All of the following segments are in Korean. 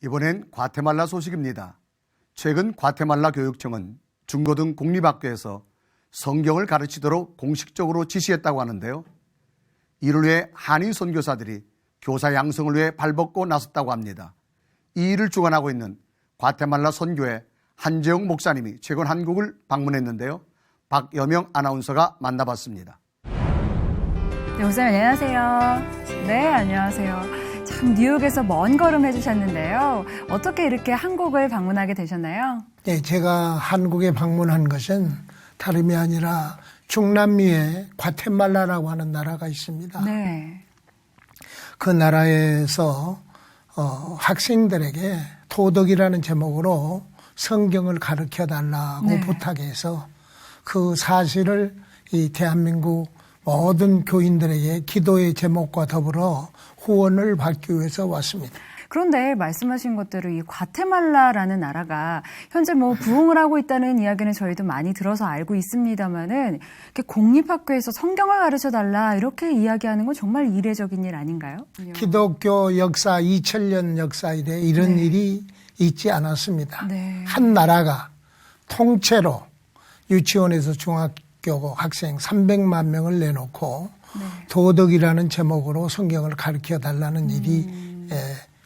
이번엔 과테말라 소식입니다. 최근 과테말라 교육청은 중고등 공립학교에서 성경을 가르치도록 공식적으로 지시했다고 하는데요. 이를 위해 한인 선교사들이 교사 양성을 위해 발벗고 나섰다고 합니다. 이 일을 주관하고 있는 과테말라 선교회 한재용 목사님이 최근 한국을 방문했는데요. 박여명 아나운서가 만나봤습니다. 네, 목사님 안녕하세요. 네, 안녕하세요. 참 뉴욕에서 먼 걸음 해주셨는데요. 어떻게 이렇게 한국을 방문하게 되셨나요? 네, 제가 한국에 방문한 것은 다름이 아니라 중남미에 과테말라라고 하는 나라가 있습니다. 네. 그 나라에서 학생들에게 도덕이라는 제목으로 성경을 가르쳐 달라고 네. 부탁해서 그 사실을 이 대한민국 모든 교인들에게 기도의 제목과 더불어 후원을 받기 위해서 왔습니다. 그런데 말씀하신 것대로 이 과테말라라는 나라가 현재 부흥을 하고 있다는 이야기는 저희도 많이 들어서 알고 있습니다만은 이렇게 공립학교에서 성경을 가르쳐 달라 이렇게 이야기하는 건 정말 이례적인 일 아닌가요? 기독교 역사 2000년 역사 이래 이런 네. 일이 있지 않았습니다. 네. 한 나라가 통째로 유치원에서 중학교 학생 300만 명을 내놓고 네. 도덕이라는 제목으로 성경을 가르쳐 달라는 일이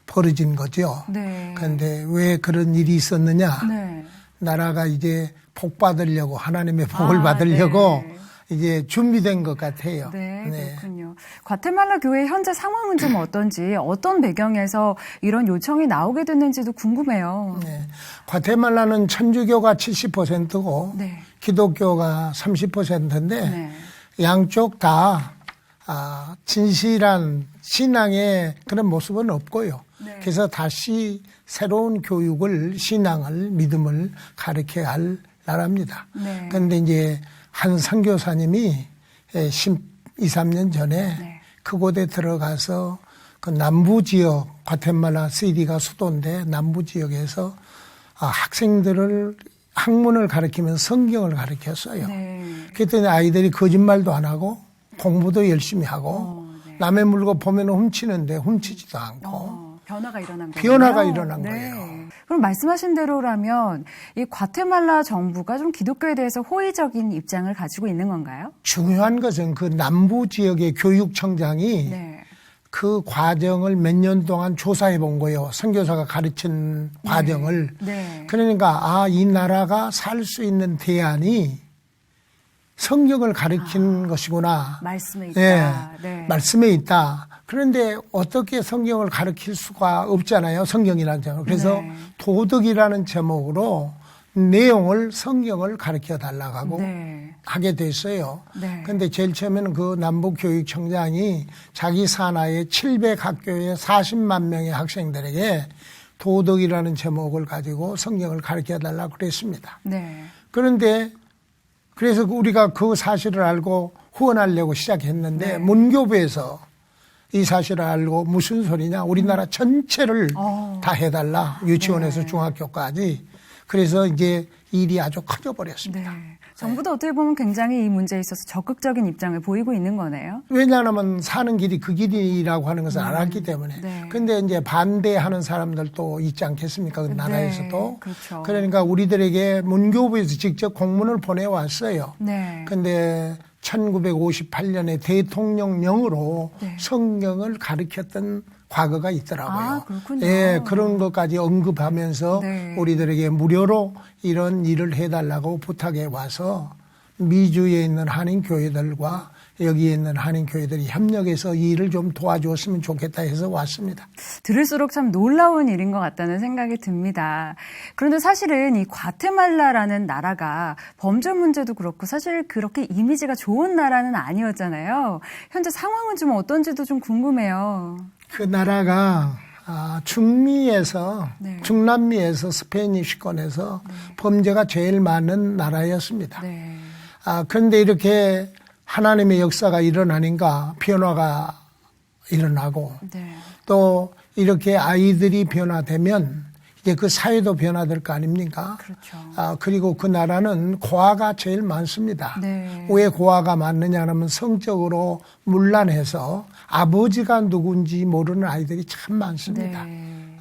벌어진 거죠. 네. 그런데 왜 그런 일이 있었느냐? 네. 나라가 이제 복 받으려고 하나님의 복을 받으려고 네. 이제 준비된 것 같아요. 네, 그렇군요. 과테말라 교회 현재 상황은 좀 어떤지, 어떤 배경에서 이런 요청이 나오게 됐는지도 궁금해요. 네. 과테말라는 천주교가 70%고 네. 기독교가 30%인데 네. 양쪽 다 진실한 신앙의 그런 모습은 없고요. 네. 그래서 다시 새로운 교육을, 신앙을, 믿음을 가르쳐야 할 나라입니다. 네. 그런데 이제 한 선교사님이 12, 13년 전에 네. 그곳에 들어가서 그 남부 지역, 과테말라 시티가 수도인데 남부 지역에서 학생들을 학문을 가르치면서 성경을 가르쳤어요. 네. 그랬더니 아이들이 거짓말도 안 하고 공부도 열심히 하고 네. 남의 물건 보면 훔치는데 훔치지도 않고 변화가 일어난 거예요. 변화가 일어난 거예요. 그럼 말씀하신 대로라면 이 과테말라 정부가 좀 기독교에 대해서 호의적인 입장을 가지고 있는 건가요? 중요한 것은 그 남부 지역의 교육청장이 네. 그 과정을 몇 년 동안 조사해 본 거예요. 선교사가 가르친 과정을. 네. 그러니까 이 나라가 살 수 있는 대안이 성경을 가르치는 것이구나. 말씀에 있다. 네. 말씀에 있다. 그런데 어떻게 성경을 가르칠 수가 없잖아요. 성경이라는 제목. 그래서 네. 도덕이라는 제목으로 내용을 성경을 가르쳐 달라고 하고 네. 하게 됐어요. 네. 그런데 제일 처음에는 그 남북교육청장이 자기 산하의 700학교의 40만 명의 학생들에게 도덕이라는 제목을 가지고 성경을 가르쳐 달라고 그랬습니다. 네. 그런데 그래서 우리가 그 사실을 알고 후원하려고 시작했는데 네. 문교부에서 이 사실을 알고 무슨 소리냐. 우리나라 전체를 다 해달라. 유치원에서 네. 중학교까지. 그래서 이제 일이 아주 커져 버렸습니다. 네. 정부도 어떻게 보면 굉장히 이 문제에 있어서 적극적인 입장을 보이고 있는 거네요. 왜냐하면 사는 길이 그 길이라고 하는 것을 알았기 때문에. 네. 근데 이제 반대하는 사람들도 있지 않겠습니까? 그 나라에서도. 그렇죠. 그러니까 우리들에게 문교부에서 직접 공문을 보내왔어요. 네. 근데 1958년에 대통령령으로 네. 성경을 가르쳤던 과거가 있더라고요. 그렇군요. 예, 그런 것까지 언급하면서 네. 우리들에게 무료로 이런 일을 해달라고 부탁해 와서 미주에 있는 한인교회들과 여기에 있는 한인교회들이 협력해서 이 일을 좀 도와주었으면 좋겠다 해서 왔습니다. 들을수록 참 놀라운 일인 것 같다는 생각이 듭니다. 그런데 사실은 이 과테말라라는 나라가 범죄 문제도 그렇고 사실 그렇게 이미지가 좋은 나라는 아니었잖아요. 현재 상황은 좀 어떤지도 좀 궁금해요. 그 나라가 중미에서 네. 중남미에서 스페니쉬권에서 범죄가 제일 많은 나라였습니다. 네. 그런데 이렇게 하나님의 역사가 일어나니까 변화가 일어나고 네. 또 이렇게 아이들이 변화되면 이제 그 사회도 변화될 거 아닙니까? 그렇죠. 그리고 그 나라는 고아가 제일 많습니다. 네. 왜 고아가 많느냐 하면 성적으로 문란해서 아버지가 누군지 모르는 아이들이 참 많습니다. 네.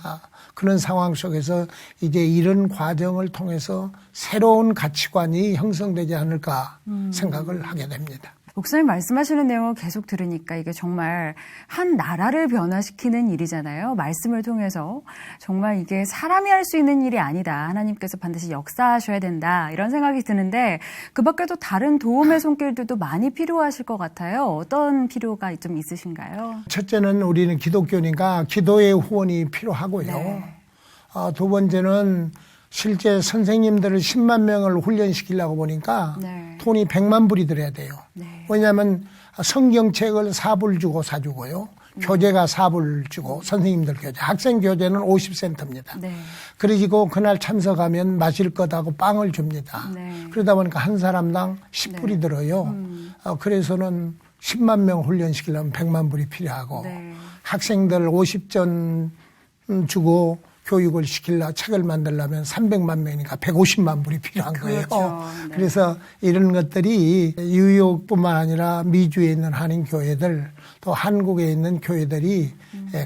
그런 상황 속에서 이제 이런 과정을 통해서 새로운 가치관이 형성되지 않을까 생각을 하게 됩니다. 목사님 말씀하시는 내용을 계속 들으니까 이게 정말 한 나라를 변화시키는 일이잖아요. 말씀을 통해서 정말 이게 사람이 할 수 있는 일이 아니다. 하나님께서 반드시 역사하셔야 된다. 이런 생각이 드는데 그 밖에도 다른 도움의 손길들도 많이 필요하실 것 같아요. 어떤 필요가 좀 있으신가요? 첫째는 우리는 기독교니까 기도의 후원이 필요하고요. 네. 두 번째는 실제 선생님들을 10만 명을 훈련시키려고 보니까 네. 돈이 100만 불이 들어야 돼요. 네. 왜냐하면 성경책을 4불 주고 사주고요. 교재가 4불 주고 선생님들 교재, 학생 교재는 50센트입니다. 네. 그리고 그날 참석하면 마실 것하고 빵을 줍니다. 네. 그러다 보니까 한 사람당 10불이 들어요. 그래서는 10만 명 훈련시키려면 100만 불이 필요하고 네. 학생들 50전 주고 교육을 시키려 책을 만들려면 300만 명이니까 150만 불이 필요한 거예요. 그렇죠. 네. 그래서 이런 것들이 뉴욕뿐만 아니라 미주에 있는 한인 교회들 또 한국에 있는 교회들이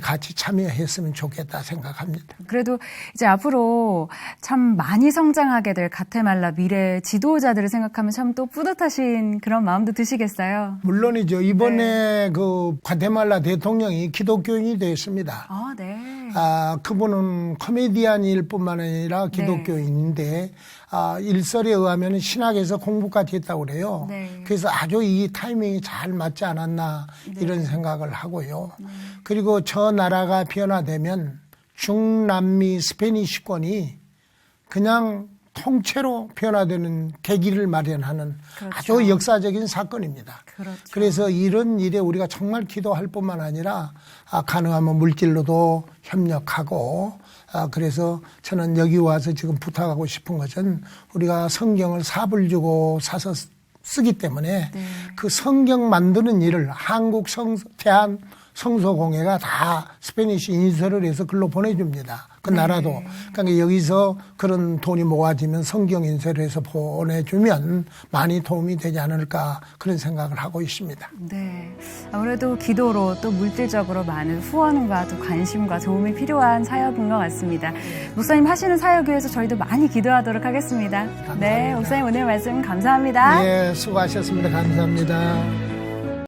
같이 참여했으면 좋겠다 생각합니다. 그래도 이제 앞으로 참 많이 성장하게 될 가테말라 미래 지도자들을 생각하면 참 또 뿌듯하신 그런 마음도 드시겠어요? 물론이죠. 이번에 그 과테말라 대통령이 기독교인이 되었습니다. 아, 네. 그분은 코미디언일 뿐만 아니라 기독교인인데, 일설에 의하면 신학에서 공부까지 했다고 그래요. 네. 그래서 아주 이 타이밍이 잘 맞지 않았나, 이런 생각을 하고요. 그리고 저 나라가 변화되면 중남미 스페니시권이 그냥 통째로 변화되는 계기를 마련하는 그렇죠. 아주 역사적인 사건입니다. 그렇죠. 그래서 이런 일에 우리가 정말 기도할 뿐만 아니라 가능하면 물질로도 협력하고 그래서 저는 여기 와서 지금 부탁하고 싶은 것은 우리가 성경을 4불 주고 사서 쓰기 때문에 네. 그 성경 만드는 일을 한국 대한 성서공회가 다 스페니쉬 인쇄를 해서 글로 보내줍니다. 그 나라도. 그러니까 여기서 그런 돈이 모아지면 성경 인쇄를 해서 보내주면 많이 도움이 되지 않을까 그런 생각을 하고 있습니다. 네. 아무래도 기도로 또 물질적으로 많은 후원과 또 관심과 도움이 필요한 사역인 것 같습니다. 목사님 하시는 사역 위해서 저희도 많이 기도하도록 하겠습니다. 감사합니다. 네. 목사님 오늘 말씀 감사합니다. 예, 수고하셨습니다. 감사합니다.